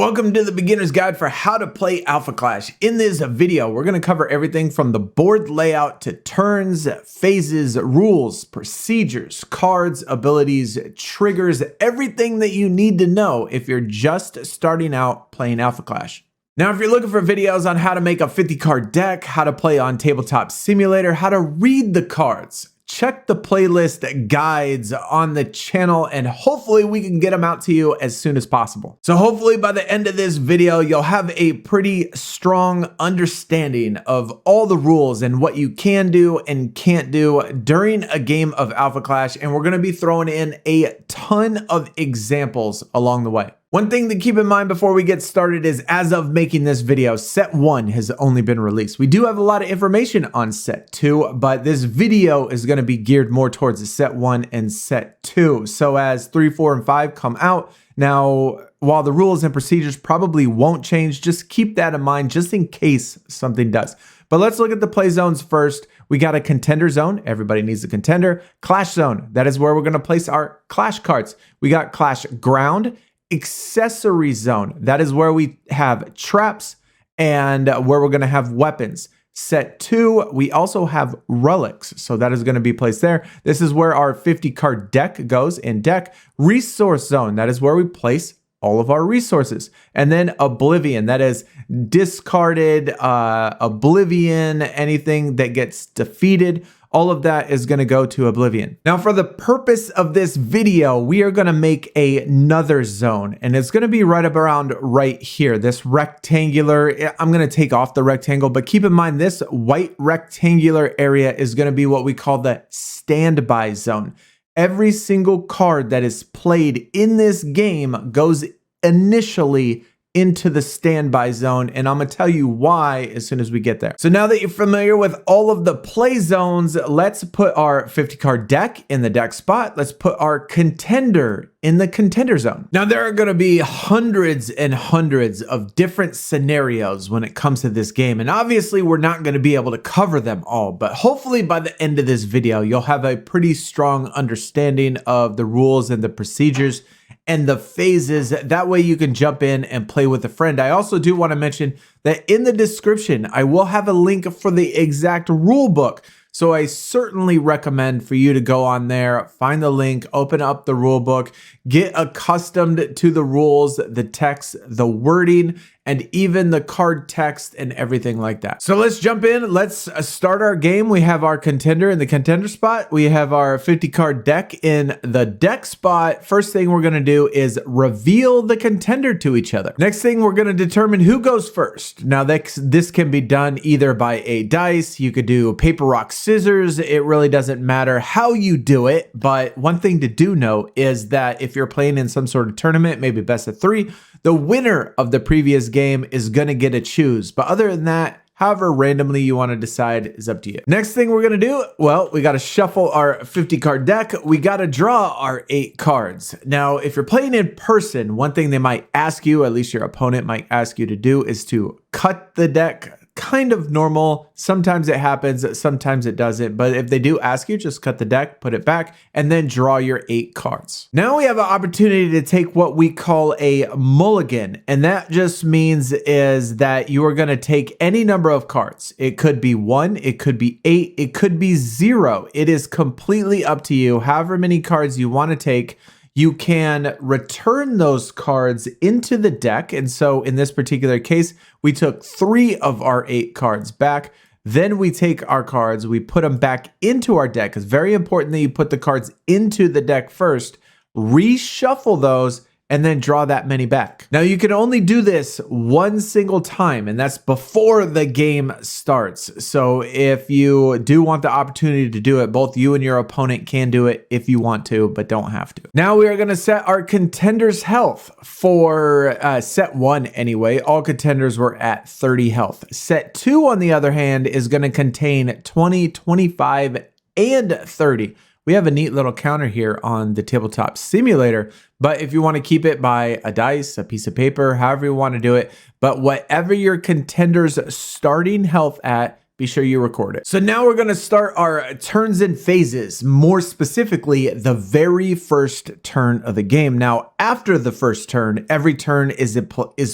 Welcome to the beginner's guide for how to play Alpha Clash. In this video, we're going to cover everything from the board layout to turns, phases, rules, procedures, cards, abilities, triggers, everything that you need to know if you're just starting out playing Alpha Clash. Now, if you're looking for videos on how to make a 50-card deck, how to play on Tabletop Simulator, how to read the cards, check the playlist guides on the channel and hopefully we can get them out to you as soon as possible. So hopefully by the end of this video, you'll have a pretty strong understanding of all the rules and what you can do and can't do during a game of Alpha Clash. And we're going to be throwing in a ton of examples along the way. One thing to keep in mind before we get started is as of making this video, set 1 has only been released. We do have a lot of information on set 2, but this video is going to be geared more towards the set 1 and set 2. So as 3, 4, and 5 come out, now while the rules and procedures probably won't change, just keep that in mind just in case something does. But let's look at the play zones first. We got a contender zone. Everybody needs a contender. Clash zone. That is where we're going to place our Clash cards. We got Clash ground. Accessory zone, that is where we have traps and where we're going to have weapons. Set 2, we also have relics, so that is going to be placed there. This is where our 50-card deck goes in deck. Resource zone, that is where we place all of our resources. And then oblivion, that is discarded, oblivion, anything that gets defeated. All of that is going to go to oblivion. Now, for the purpose of this video, we are going to make another zone, and it's going to be right up around right here. This rectangular, I'm going to take off the rectangle, but keep in mind this white rectangular area is going to be what we call the standby zone. Every single card that is played in this game goes initially into the standby zone, and I'm gonna tell you why as soon as we get there. So now that you're familiar with all of the play zones, let's put our 50-card deck in the deck spot. Let's put our contender in the contender zone. Now there are gonna be hundreds and hundreds of different scenarios when it comes to this game, and obviously we're not gonna be able to cover them all, but hopefully by the end of this video, you'll have a pretty strong understanding of the rules and the procedures and the phases. That way you can jump in and play with a friend. I also do want to mention that in the description, I will have a link for the exact rule book. So I certainly recommend for you to go on there, find the link, open up the rule book, get accustomed to the rules, the text, the wording, and even the card text and everything like that. So let's jump in. Let's start our game. We have our contender in the contender spot. We have our 50-card deck in the deck spot. First thing we're going to do is reveal the contender to each other. Next thing, we're going to determine who goes first. Now this can be done either by a dice. You could do paper, rock, scissors. It really doesn't matter how you do it. But one thing to do know is that if you're playing in some sort of tournament, maybe best of 3, the winner of the previous game is going to get to choose. But other than that, however randomly you want to decide is up to you. Next thing we're going to do, well, we got to shuffle our 50-card deck. We got to draw our 8 cards. Now, if you're playing in person, one thing they might ask you, at least your opponent might ask you to do, is to cut the deck. Kind of normal. Sometimes it happens, sometimes it doesn't. But if they do ask you, just cut the deck, put it back, and then draw your 8 cards. Now we have an opportunity to take what we call a mulligan. And that just means is that you are going to take any number of cards. It could be 1, it could be 8, it could be 0. It is completely up to you. However many cards you want to take, you can return those cards into the deck. And so in this particular case, we took 3 of our 8 cards back. Then we take our cards, we put them back into our deck. It's very important that you put the cards into the deck first, reshuffle those, and then draw that many back. Now you can only do this one single time, and that's before the game starts. So if you do want the opportunity to do it, both you and your opponent can do it if you want to, but don't have to. Now we are gonna set our contender's health for set 1 anyway. All contenders were at 30 health. Set 2, on the other hand, is gonna contain 20, 25, and 30. We have a neat little counter here on the Tabletop Simulator, but if you want to keep it by a dice, a piece of paper, however you want to do it, but whatever your contender's starting health at, be sure you record it. So now we're gonna start our turns and phases, more specifically, the very first turn of the game. Now, after the first turn, every turn is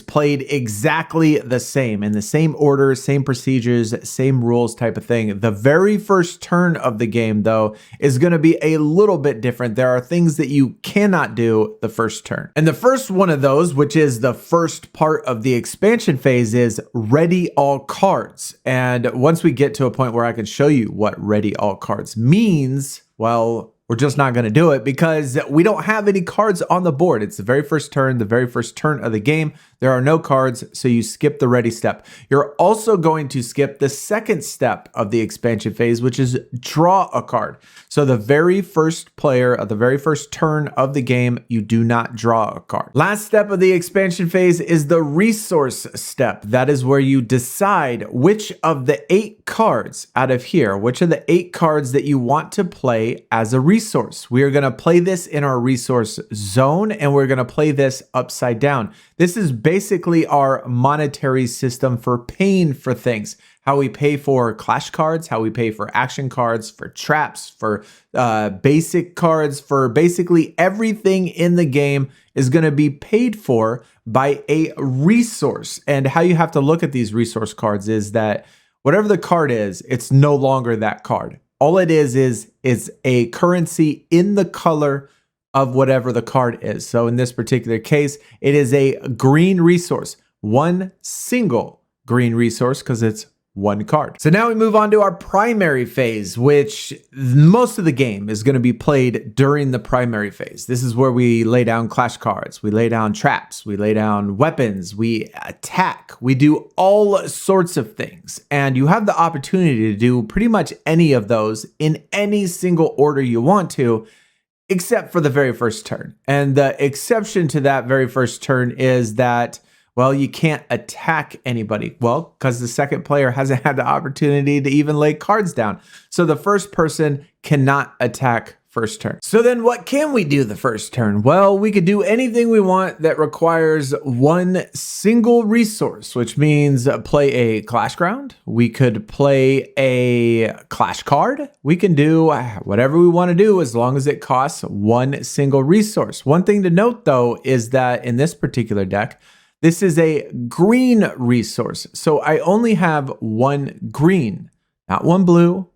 played exactly the same, in the same order, same procedures, same rules type of thing. The very first turn of the game, though, is gonna be a little bit different. There are things that you cannot do the first turn. And the first one of those, which is the first part of the expansion phase, is ready all cards. And once we get to a point where I can show you what ready all cards means, well, we're just not going to do it because we don't have any cards on the board. It's the very first turn of the game. There are no cards, so you skip the ready step. You're also going to skip the second step of the expansion phase, which is draw a card. So the very first player of the very first turn of the game, you do not draw a card. Last step of the expansion phase is the resource step. That is where you decide which of the 8 cards out of here, which are the 8 cards that you want to play as a resource. We are going to play this in our resource zone, and we're going to play this upside down. This is basically our monetary system for paying for things. How we pay for clash cards, how we pay for action cards, for traps, for basic cards, for basically everything in the game is going to be paid for by a resource. And how you have to look at these resource cards is that whatever the card is, it's no longer that card. All it is a currency in the color of whatever the card is. So in this particular case, it is a green resource, one single green resource because it's one card. So now we move on to our primary phase, which most of the game is going to be played during the primary phase. This is where we lay down clash cards, we lay down traps, we lay down weapons, we attack, we do all sorts of things. And you have the opportunity to do pretty much any of those in any single order you want to, except for the very first turn. And the exception to that very first turn is that, well, you can't attack anybody. Well, because the second player hasn't had the opportunity to even lay cards down. So the first person cannot attack first turn. So then what can we do the first turn? Well, we could do anything we want that requires one single resource, which means play a clash ground. We could play a clash card. We can do whatever we want to do as long as it costs one single resource. One thing to note, though, is that in this particular deck, this is a green resource. So I only have one green, not one blue,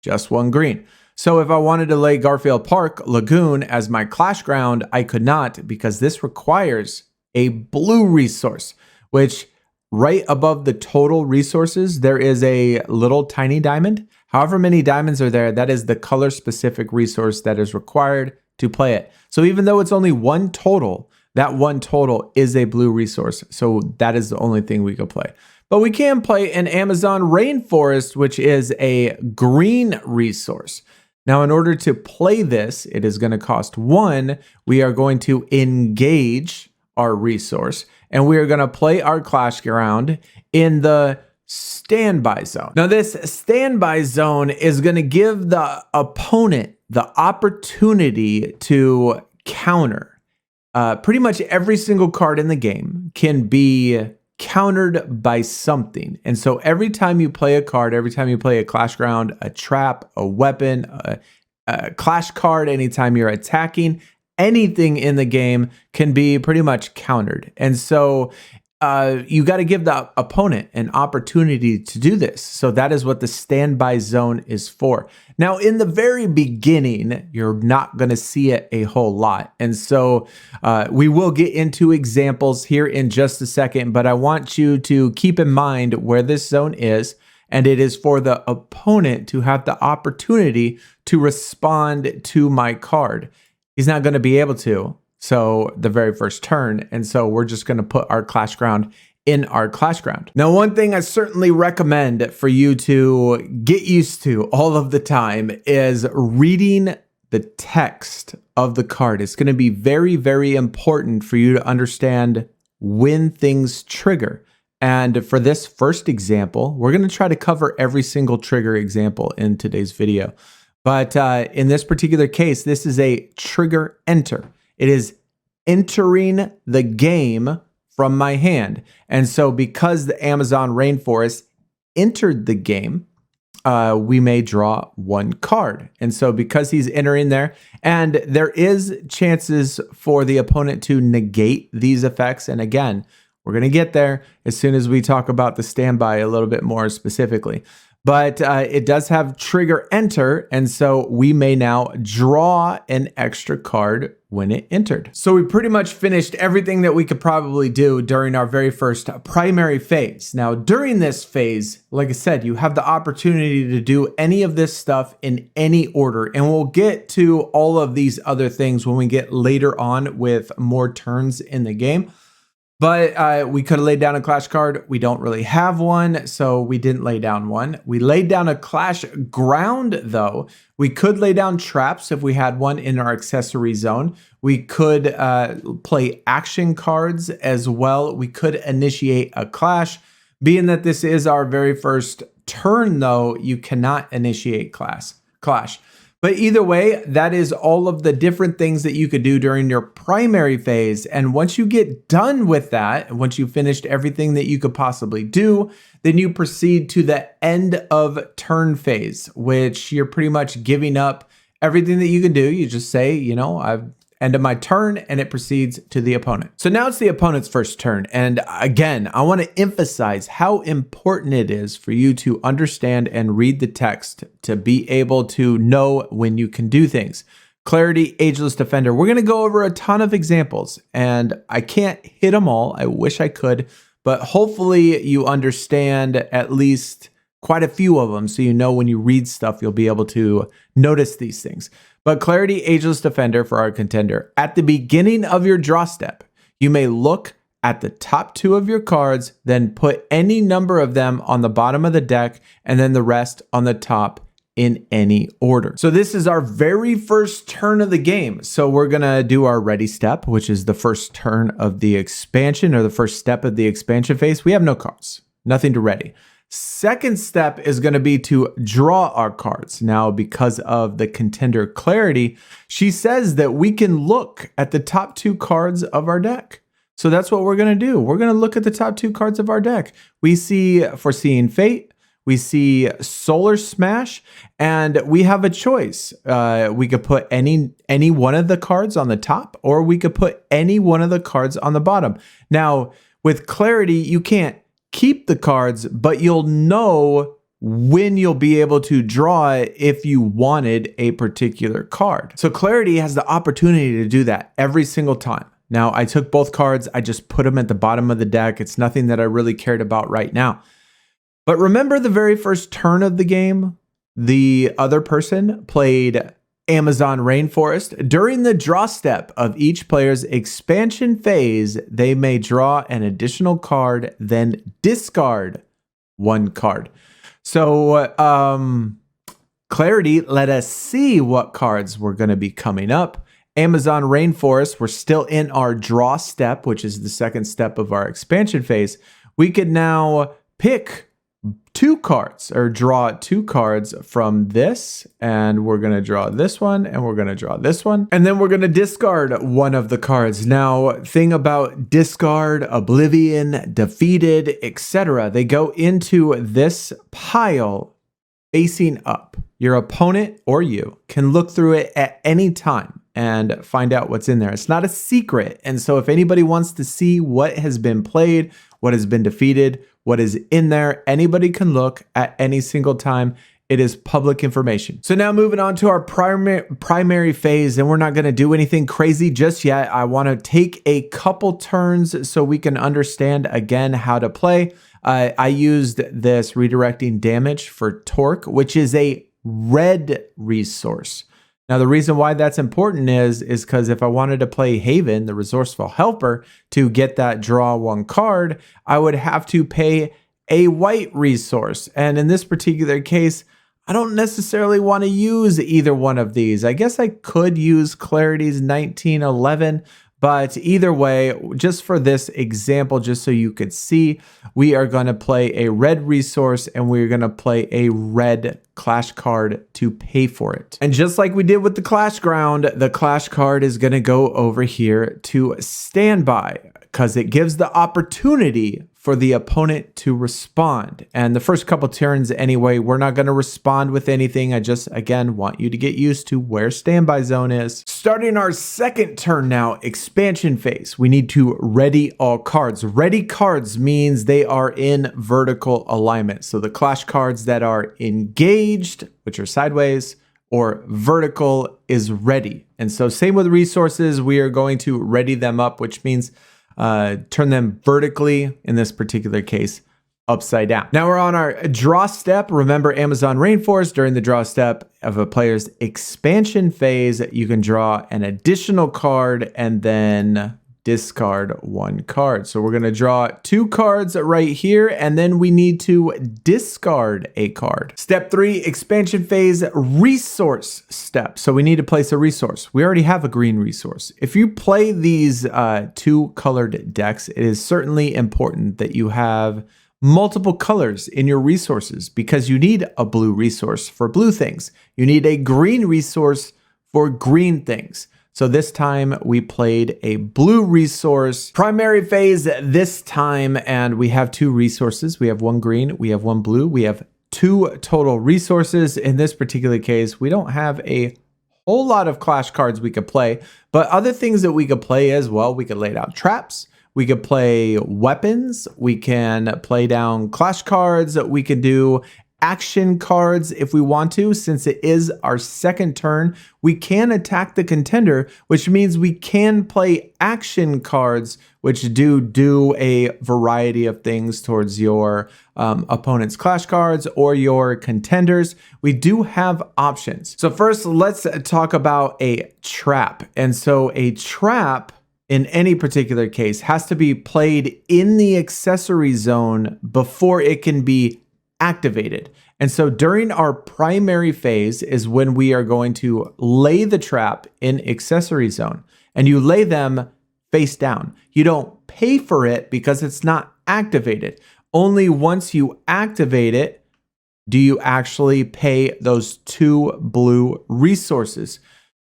just one green. So if I wanted to lay Garfield Park Lagoon as my clash ground, I could not because this requires a blue resource, which right above the total resources, there is a little tiny diamond. However many diamonds are there, that is the color specific resource that is required to play it. So even though it's only one total, that one total is a blue resource. So that is the only thing we could play. But we can play an Amazon rainforest, which is a green resource. Now, in order to play this, it is going to cost 1. We are going to engage our resource, and we are going to play our clash ground in the standby zone. Now, this standby zone is going to give the opponent the opportunity to counter. Pretty much every single card in the game can be countered by something. And so every time you play a card, every time you play a clash ground, a trap, a weapon, a clash card, anytime you're attacking, anything in the game can be pretty much countered. And so you got to give the opponent an opportunity to do this. So that is what the standby zone is for. Now, in the very beginning, you're not going to see it a whole lot. And so we will get into examples here in just a second, but I want you to keep in mind where this zone is. And it is for the opponent to have the opportunity to respond to my card. He's not going to be able to. So the very first turn. And so we're just going to put our clash ground in our clash ground. Now, one thing I certainly recommend for you to get used to all of the time is reading the text of the card. It's going to be very, very important for you to understand when things trigger. And for this first example, we're going to try to cover every single trigger example in today's video. But in this particular case, this is a trigger enter. It is entering the game from my hand. And so because the Amazon rainforest entered the game, we may draw one card. And so because he's entering there, and there is chances for the opponent to negate these effects. And again, we're going to get there as soon as we talk about the standby a little bit more specifically. But it does have trigger enter, and so we may now draw an extra card when it entered. So we pretty much finished everything that we could probably do during our very first primary phase. Now, during this phase, like I said, you have the opportunity to do any of this stuff in any order, and we'll get to all of these other things when we get later on with more turns in the game. But we could have laid down a clash card. We don't really have one, so we didn't lay down one. We laid down a clash ground, though. We could lay down traps if we had one in our accessory zone. We could play action cards as well. We could initiate a clash. Being that this is our very first turn, though, you cannot initiate clash. But either way, that is all of the different things that you could do during your primary phase. And once you get done with that, once you've finished everything that you could possibly do, then you proceed to the end of turn phase, which you're pretty much giving up everything that you can do. You just say, you know, I've ended my turn, and it proceeds to the opponent. So now it's the opponent's first turn. And again, I want to emphasize how important it is for you to understand and read the text to be able to know when you can do things. Clarity, Ageless Defender. We're going to go over a ton of examples, and I can't hit them all. I wish I could, but hopefully you understand at least quite a few of them, so you know when you read stuff, you'll be able to notice these things. But Clarity, Ageless Defender for our contender. At the beginning of your draw step, you may look at the top two of your cards, then put any number of them on the bottom of the deck, and then the rest on the top in any order. So this is our very first turn of the game. So we're gonna do our ready step, which is the first turn of the expansion, or the first step of the expansion phase. We have no cards, nothing to ready. Second step is going to be to draw our cards. Now, because of the contender Clarity, she says that we can look at the top two cards of our deck. So that's what we're going to do. We're going to look at the top two cards of our deck. We see Foreseeing Fate, we see Solar Smash, and we have a choice. We could put any one of the cards on the top, or we could put any one of the cards on the bottom. Now, with Clarity, you can't keep the cards, but you'll know when you'll be able to draw it if you wanted a particular card. So Clarity has the opportunity to do that every single time. Now, I took both cards, I just put them at the bottom of the deck. It's nothing that I really cared about right now. But remember the very first turn of the game, the other person played Amazon Rainforest. During the draw step of each player's expansion phase, they may draw an additional card, then discard one card. So Clarity let us see what cards were going to be coming up. Amazon Rainforest, we're still in our draw step, which is the second step of our expansion phase. We could now pick two cards, or draw two cards from this, and we're going to draw this one, and we're going to draw this one, and then we're going to discard one of the cards. Now, thing about discard, oblivion, defeated, etc., they go into this pile facing up. Your opponent or you can look through it at any time and find out what's in there. It's not a secret, and so if anybody wants to see what has been played, what has been defeated, what is in there, anybody can look at any single time. It is public information. So now moving on to our primary phase, and we're not going to do anything crazy just yet. I want to take a couple turns so we can understand again how to play. I used this redirecting damage for Torque, which is a red resource. Now, the reason why that's important is because if I wanted to play Haven, the Resourceful Helper, to get that draw one card, I would have to pay a white resource. And in this particular case, I don't necessarily want to use either one of these. I guess I could use Clarity's 1911, but either way, just for this example, just so you could see, we are going to play a red resource and we're going to play a red clash card to pay for it. And just like we did with the clash ground, the clash card is going to go over here to standby because it gives the opportunity for the opponent to respond. And the first couple turns anyway, we're not going to respond with anything. I just, again, want you to get used to where standby zone is. Starting our second turn now, expansion phase. We need to ready all cards. Ready cards means they are in vertical alignment. So the clash cards that are engaged, which are sideways, or vertical is ready. And so same with resources, we are going to ready them up, which means turn them vertically, in this particular case, upside down. Now we're on our draw step. Remember Amazon Rainforest, during the draw step of a player's expansion phase, you can draw an additional card and then discard one card. So we're going to draw 2 cards right here, and then we need to discard a card. Step 3, expansion phase, resource step. So we need to place a resource. We already have a green resource. If you play these 2 colored decks, it is certainly important that you have multiple colors in your resources, because you need a blue resource for blue things. You need a green resource for green things. So this time we played a blue resource, primary phase this time, and we have 2 resources. We have 1 green, we have 1 blue, we have 2 total resources. In this particular case, we don't have a whole lot of clash cards we could play, but other things that we could play as well. We could lay down traps, we could play weapons, we can play down clash cards, we could do action cards if we want to. Since it is our second turn, we can attack the contender, which means we can play action cards, which do a variety of things towards your opponent's clash cards or your contenders. We do have options. So first, let's talk about a trap. And so a trap, in any particular case, has to be played in the accessory zone before it can be activated. And so during our primary phase is when we are going to lay the trap in accessory zone, and you lay them face down. You don't pay for it because it's not activated. Only once you activate it do you actually pay those 2 blue resources,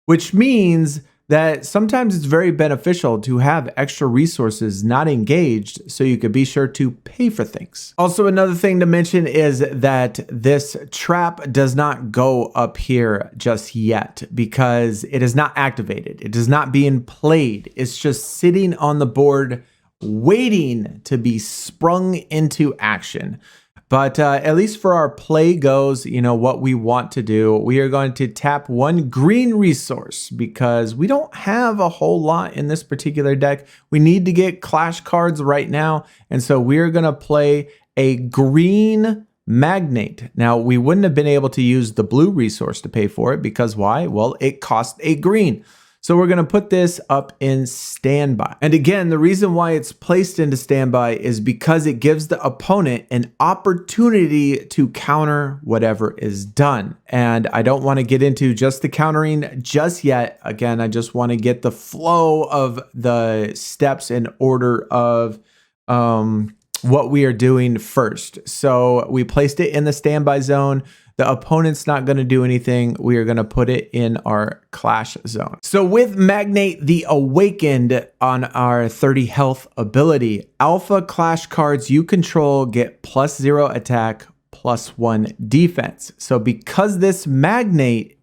which means that sometimes it's very beneficial to have extra resources not engaged so you could be sure to pay for things. Also, another thing to mention is that this trap does not go up here just yet because it is not activated. It is not being played. It's just sitting on the board waiting to be sprung into action. But at least for our play goes, you know, what we want to do, we are going to tap 1 green resource because we don't have a whole lot in this particular deck. We need to get clash cards right now. And so we're going to play a green magnate. Now, we wouldn't have been able to use the blue resource to pay for it because why? Well, it cost a green. So we're going to put this up in standby. And again, the reason why it's placed into standby is because it gives the opponent an opportunity to counter whatever is done. And I don't want to get into just the countering just yet. Again, I just want to get the flow of the steps in order of what we are doing first. So we placed it in the standby zone. The opponent's not going to do anything. We are going to put it in our clash zone. So with Magnate the Awakened on our 30 health ability, Alpha Clash cards you control get +0 attack, +1 defense. So because this Magnate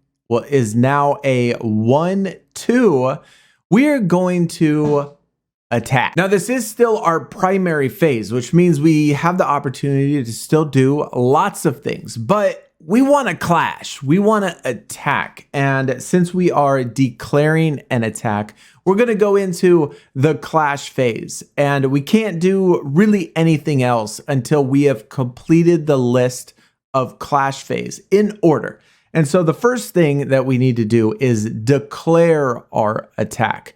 is now a 1/2, we are going to attack. Now, this is still our primary phase, which means we have the opportunity to still do lots of things, but we want to clash. We want to attack. And since we are declaring an attack, we're going to go into the clash phase. And we can't do really anything else until we have completed the list of clash phase in order. And so the first thing that we need to do is declare our attack.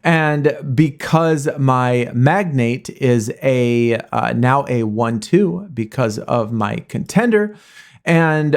And because my Magnate is now a 1/2 because of my contender, and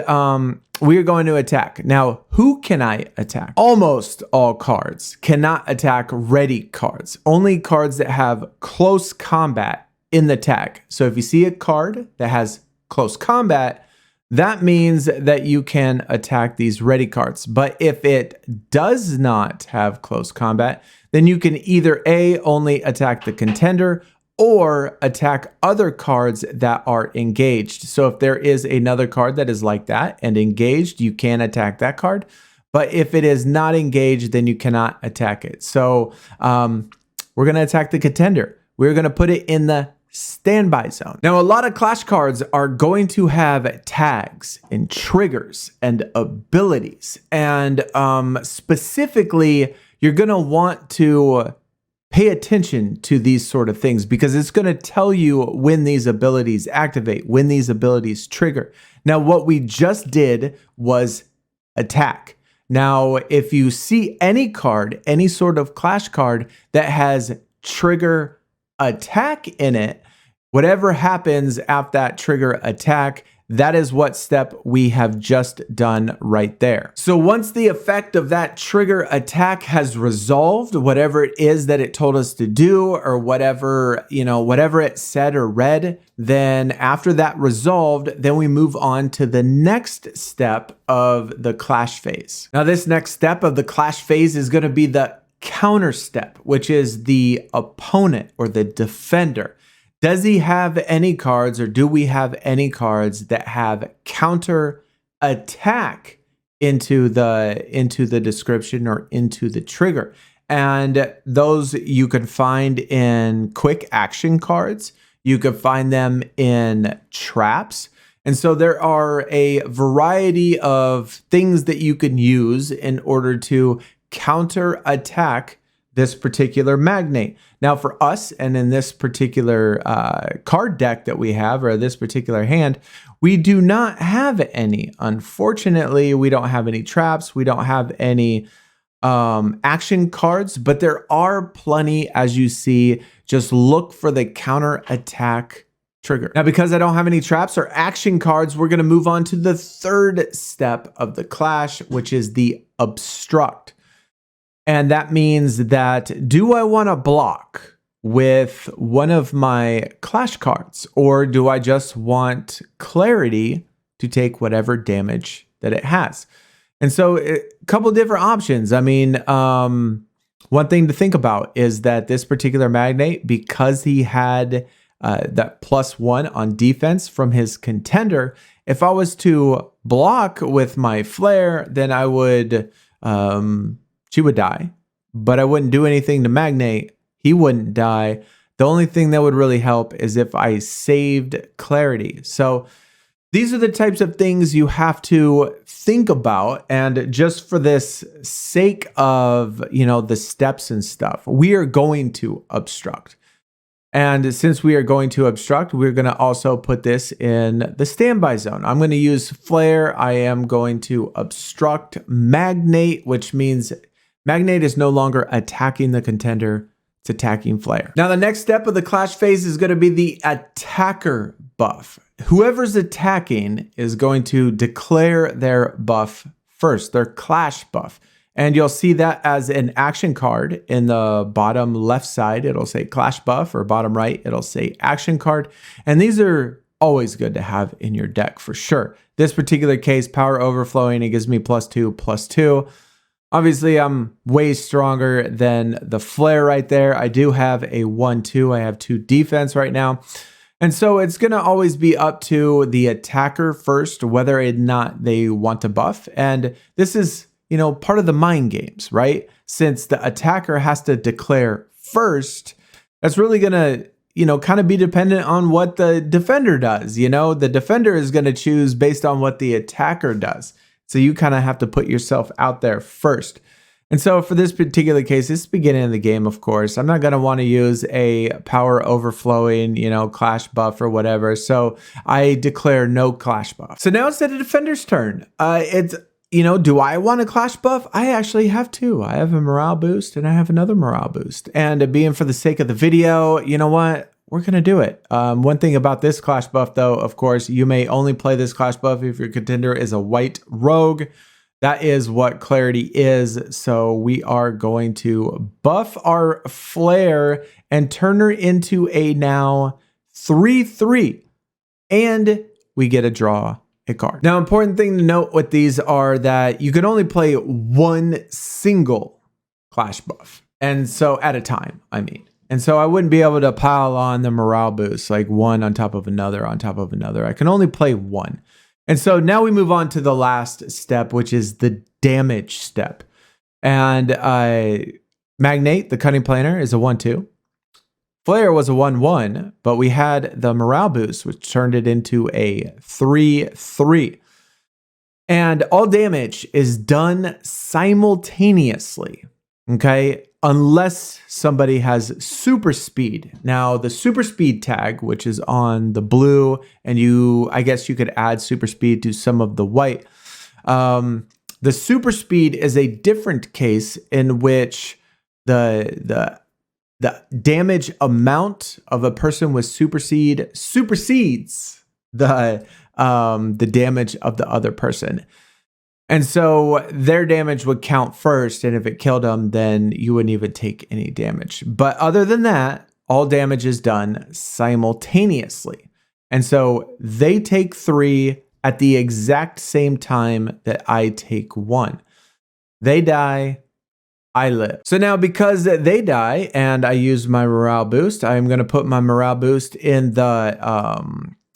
we are going to attack. Now, who can I attack? Almost all cards cannot attack ready cards. Only cards that have close combat in the tag. So if you see a card that has close combat, that means that you can attack these ready cards. But if it does not have close combat, then you can either A, only attack the contender, or attack other cards that are engaged. So if there is another card that is like that and engaged, you can attack that card. But if it is not engaged, then you cannot attack it. So we're going to attack the contender. We're going to put it in the standby zone. Now, a lot of Clash cards are going to have tags and triggers and abilities. And specifically, you're going to want to pay attention to these sort of things because it's going to tell you when these abilities activate, when these abilities trigger. Now, what we just did was attack. Now, if you see any card, any sort of Clash card that has trigger attack in it, whatever happens after that trigger attack, that is what step we have just done right there. So once the effect of that trigger attack has resolved, whatever it is that it told us to do or whatever, whatever it said or read, then after that resolved, then we move on to the next step of the Clash phase. Now this next step of the Clash phase is going to be the counter step, which is the opponent or the defender. Does he have any cards or do we have any cards that have counter attack into the description or into the trigger? And those you can find in quick action cards. You can find them in traps. And so there are a variety of things that you can use in order to counter attack this particular magnate. Now for us, and in this particular card deck that we have, or this particular hand, we do not have any. Unfortunately, we don't have any traps. We don't have any action cards, but there are plenty, as you see. Just look for the counter attack trigger. Now, because I don't have any traps or action cards, we're going to move on to the third step of the Clash, which is the obstruct. And that means that, do I want to block with one of my Clash cards, or do I just want clarity to take whatever damage that it has? And so a couple different options. I mean, one thing to think about is that this particular magnate, because he had that +1 on defense from his contender, if I was to block with my flare, then I would... she would die, but I wouldn't do anything to magnate. He wouldn't die. The only thing that would really help is if I saved clarity. So these are the types of things you have to think about. And just for this sake of, the steps and stuff, we are going to obstruct. And since we are going to obstruct, we're going to also put this in the standby zone. I'm going to use flare. I am going to obstruct magnate, which means magnate is no longer attacking the contender, it's attacking flare. Now, the next step of the Clash phase is going to be the attacker buff. Whoever's attacking is going to declare their buff first, their Clash buff. And you'll see that as an action card in the bottom left side. It'll say Clash buff, or bottom right, it'll say action card. And these are always good to have in your deck for sure. This particular case, power overflowing, it gives me +2/+2. Obviously, I'm way stronger than the flare right there. I do have a 1/2. I have 2 defense right now. And so it's going to always be up to the attacker first, whether or not they want to buff. And this is, part of the mind games, right? Since the attacker has to declare first, that's really going to, kind of be dependent on what the defender does. The defender is going to choose based on what the attacker does. So you kind of have to put yourself out there first. And so for this particular case, this is the beginning of the game, of course. I'm not going to want to use a power overflowing, Clash buff or whatever. So I declare no Clash buff. So now it's the defender's turn. Do I want a Clash buff? I actually have 2. I have a morale boost and I have another morale boost. And being for the sake of the video, you know what? We're going to do it. One thing about this Clash buff, though, of course, you may only play this Clash buff if your contender is a white rogue. That is what clarity is. So we are going to buff our flare and turn her into a now 3/3. And we get to draw a card. Now, important thing to note with these are that you can only play one single Clash buff. And so at a time, I mean. And so I wouldn't be able to pile on the morale boost, like one on top of another on top of another. I can only play one. And so now we move on to the last step, which is the damage step. And Magnate, the Cunning Planner, is a 1/2. Flare was a 1/1, but we had the morale boost, which turned it into a 3/3. And all damage is done simultaneously, okay? Unless somebody has super speed. Now, the super speed tag, which is on the blue, and I guess you could add super speed to some of the white. The super speed is a different case in which the damage amount of a person with supersede supersedes the damage of the other person. And so their damage would count first, and if it killed them, then you wouldn't even take any damage. But other than that, all damage is done simultaneously. And so they take 3 at the exact same time that I take 1. They die, I live. So now because they die and I use my morale boost, I'm going to put my morale boost in the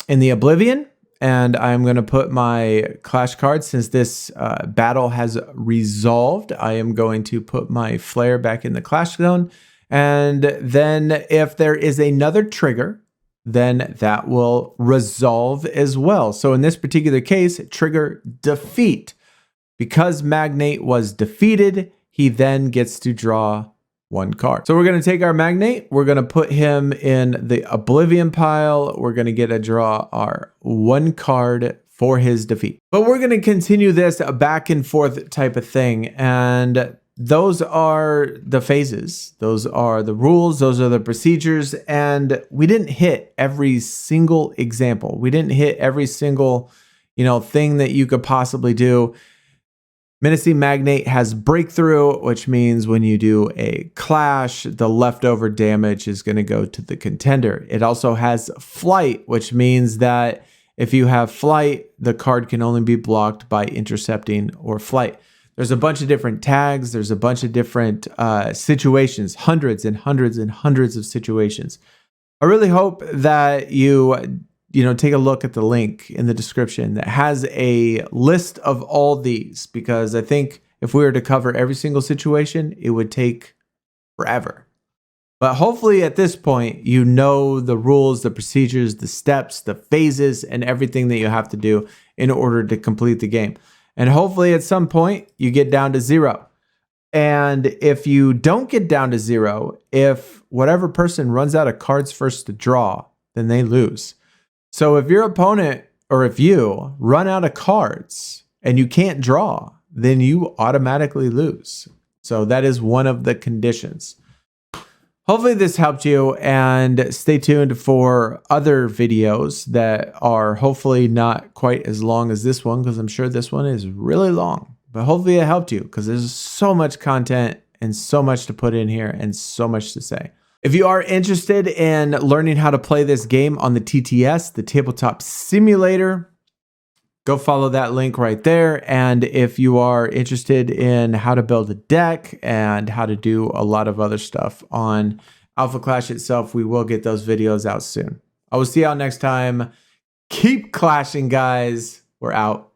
Oblivion, and I'm going to put my Clash card. Since this battle has resolved, I am going to put my Flare back in the Clash zone. And then if there is another trigger, then that will resolve as well. So in this particular case, trigger defeat. Because Magnate was defeated, he then gets to draw 1 card. So we're going to take our Magnate, we're going to put him in the Oblivion pile, we're going to get to draw our 1 card for his defeat. But we're going to continue this back and forth type of thing, and those are the phases, those are the rules, those are the procedures, and we didn't hit every single example. We didn't hit every single, thing that you could possibly do. Menacing Magnate has breakthrough, which means when you do a clash, the leftover damage is going to go to the contender. It also has flight, which means that if you have flight, the card can only be blocked by intercepting or flight. There's a bunch of different tags. There's a bunch of different situations, hundreds and hundreds and hundreds of situations. I really hope that you take a look at the link in the description that has a list of all these, because I think if we were to cover every single situation, it would take forever. But hopefully at this point, you know the rules, the procedures, the steps, the phases, and everything that you have to do in order to complete the game. And hopefully at some point you get down to 0. And if you don't get down to 0, if whatever person runs out of cards first to draw, then they lose. So if your opponent, or if you run out of cards and you can't draw, then you automatically lose. So that is one of the conditions. Hopefully this helped you, and stay tuned for other videos that are hopefully not quite as long as this one, because I'm sure this one is really long. But hopefully it helped you, because there's so much content and so much to put in here and so much to say. If you are interested in learning how to play this game on the TTS, the Tabletop Simulator, go follow that link right there. And if you are interested in how to build a deck and how to do a lot of other stuff on Alpha Clash itself, we will get those videos out soon. I will see y'all next time. Keep clashing, guys. We're out.